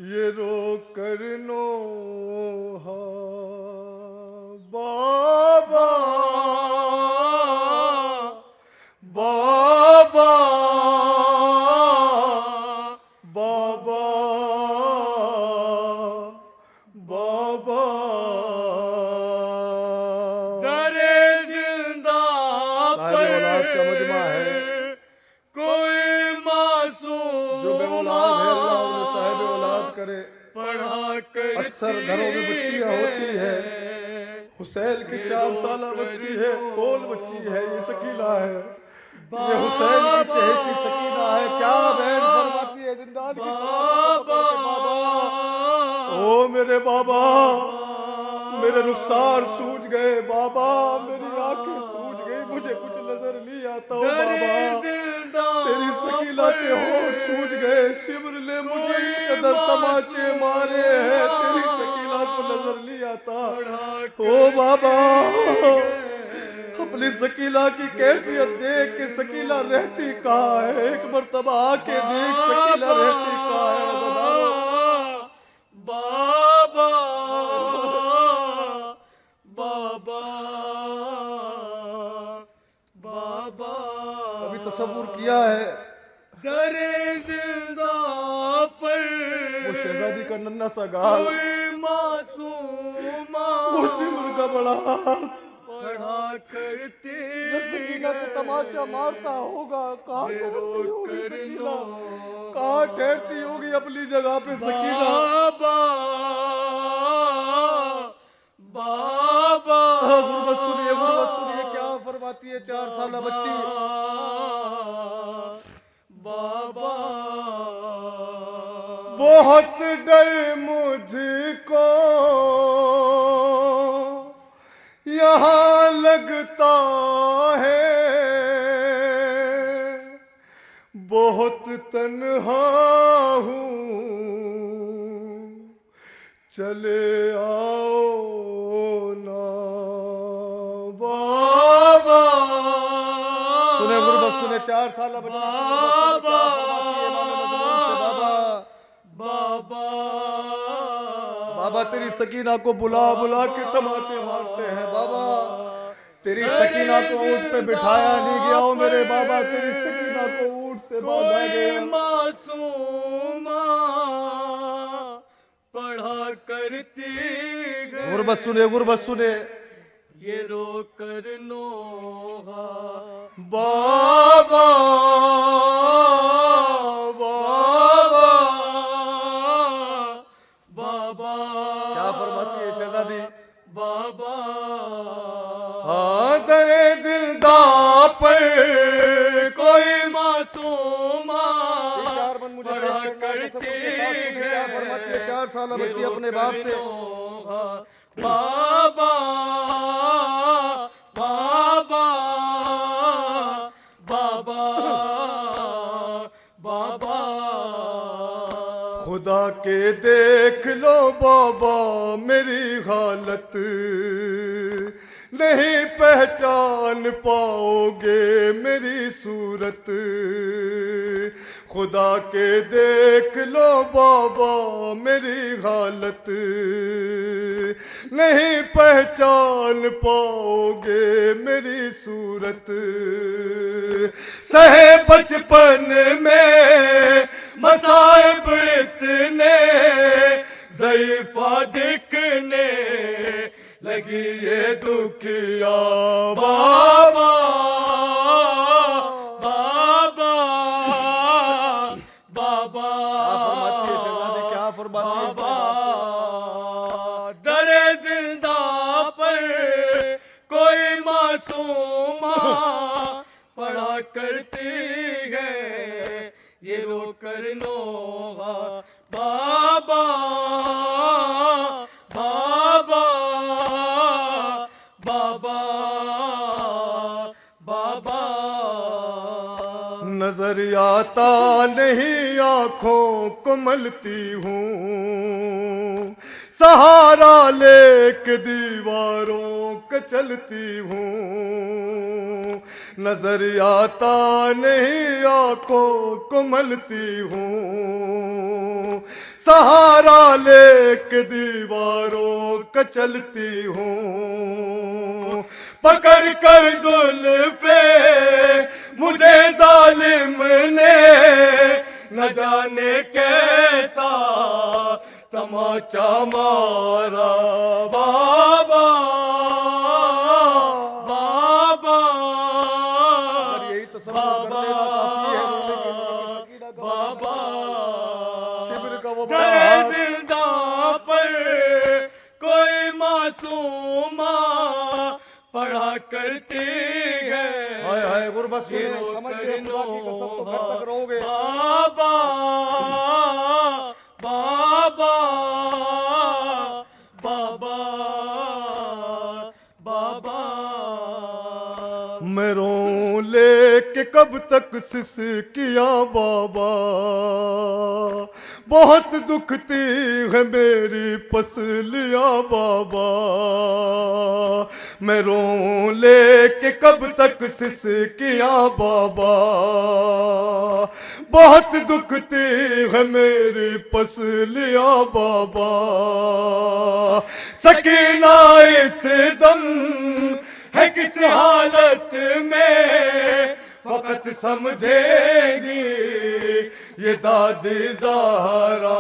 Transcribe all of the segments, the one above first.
ये रो कर नो हा बाबा बाबा बाबा बाबा दरे जिंदा साहिब औलाद का मजमा है। कोई मासूम जो बेऔलाद है अल्लाह उन्हें साहिब औलाद करे। पढ़ा कर अक्सर घरों में बच्चियां होती है। हुसैन की 4 साल बच्ची है, कोल बच्ची है, ये सकीला है, ये हुसैन की चहेती सकीना है। क्या बहन फरमाती है जिंदान की बाबा, ओ मेरे बाबा, मेरे रुखसार सूझ गए बाबा, मेरी आंखें सूझ गई, मुझे कुछ नजर नहीं आता हो बाबा। तेरी सकीला के होठ सूझ गए, शिवर ने मुझे इस कदर तमाचे मारे हैं, तेरी सकीला को नजर नहीं आता। ओ बाबा, अपनी सकीला की कैफियत देख के सकीला रहती कहाँ है? एक मर्तबा आके देख सकीला रहती कहाँ है? बाबा बाबा बाबा अभी तसव्वुर किया है दरे जिंदा पर वो शहजादी का नन्हा सा गाल, कोई मासूमा वो शिवर का बड़ा हाथ पढ़ा करते जब सकीला को तमाचा मारता होगा, कहाँ ठहरती होगी सकीला? कहाँ ठहरती होगी अपनी जगह पे सकीला? बाबा गुरबत सुनिए क्या फरमाती है 4 साल बच्ची। बाबा बहुत डर मुझको यहाँ लगता है, बहुत तन्हा हूँ, चले आओ ना बाबा। सुने गुरबत सुने 4 साल बच्ची बाबा बाबा बाबा तेरी सकीना को बुला बुला के तमाचे मारते हैं बाबा। तेरी सकीना को ऊंट पे बिठाया नहीं गया हो मेरे बाबा, तेरी सकीना को ऊंट से बांधा गया। मासूमा पढ़ा करती गुरबत सुने ये रो कर नोहा बाबा बाबा बाबा क्या फरमाती है शहजादी? बाबा दरे जिंदा पर कोई मासूमा पढ़ा करती क्या फरमाती है 4 साल बच्ची अपने बाप से? बाबा बाबा बाबा बाबा खुदा के देख लो बाबा मेरी हालत, नहीं पहचान पाओगे मेरी सूरत। खुदा के देख लो बाबा मेरी हालत, नहीं पहचान पाओगे मेरी सूरत। सहे बचपन में मसाइब इतने, ज़ईफ़ा दिखने लगी ये दुखिया बाबा बाबा बाबा क्या फरमाती है बाबा दरे जिंदा पर कोई मासूमा पढ़ा करती है ये रो कर नोहा बाबा बाबा बाबा बाबा नजर आता नहीं आंखों को मलती हूँ, सहारा लेके दीवारों के चलती हूँ, नजर आता नहीं आंखों को मलती हूँ। सहारा लेके दीवारों का चलती हूँ, पकड़ कर जुल्फे मुझे जालिम ने न जाने कैसा तमाचा मारा। बाबा बाबा यही तसव्वुर कर लेना काफी है रोने के लिए। बाबा शिविर का वो बड़ा जिंदा पर कोई मासूमा पढ़ा करती है। हाय हाय गुरबत सुने, समझ गए खुदा की कसम तो घर तक रहोगे। बाबा बाबा बाबा बाबा मैं रो लेके कब तक सिसकिया बाबा, बहुत दुखती है मेरी पसलियाँ बाबा। मैं रो लेके कब तक सिसकिया बाबा, बहुत दुखती है मेरी पसलियाँ बाबा। सकीना इस दम है किस हालत में फकत समझेगी ये दादी ज़हरा।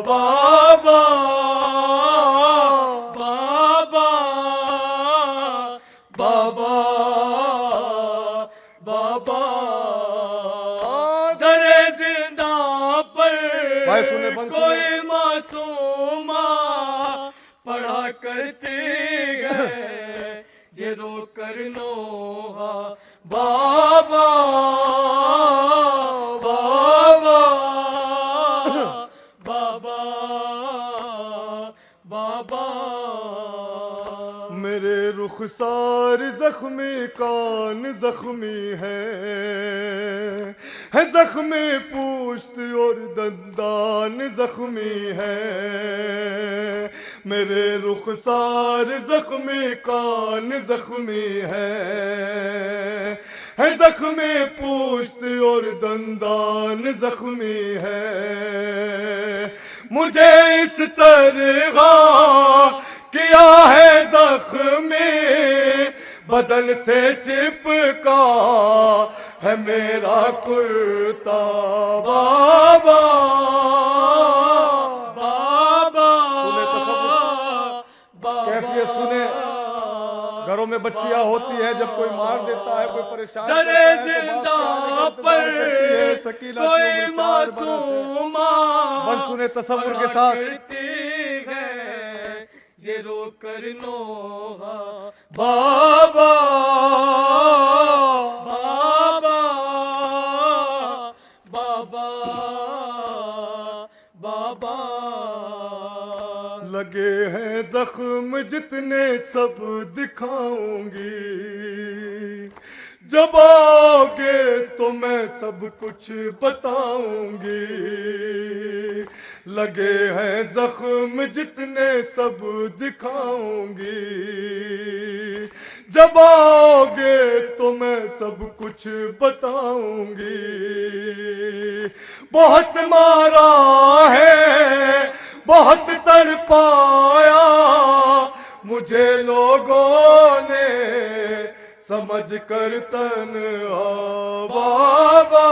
बाबा बाबा बाबा बाबा दरे जिंदा पर भाई सुने, बंद सुने। कोई मासूमा पढ़ा करती है ये रो कर नोहा। बाबा बाबा बाबा बाबा मेरे रुखसार जख्मी कान जख्मी है जख्मी पूश्त और दंदान जख्मी है। मेरे रुखसार जख्मी कान जख्मी है जख्मी पूश्त और दंदान जख्मी है। मुझे इस तरह किया है जख्मी बदन से चिपका है मेरा कुर्ता। बाबा बाबा सुने तसव्वुर, कैफियत सुने। घरों में बच्चियां होती है, जब कोई मार देता है, कोई परेशान करता दरे है, तो जिंदा बाप के पर आने का इंतजार करती है। शकीला की कोई उम्र 4 बरस है। मासूमा बंद सुने तसव्वुर के साथ। करती है ये रो कर नोहा। बाबा बाबा बाबा बाबा लगे हैं जख्म जितने सब दिखाऊंगी, जब आओगे तो मैं सब कुछ बताऊंगी। लगे हैं जख्म जितने सब दिखाऊंगी, जब आओगे तो मैं सब कुछ बताऊंगी। बहुत मारा है, बहुत तड़पाया मुझे लोगों ने समझ कर तन्हा। बाबा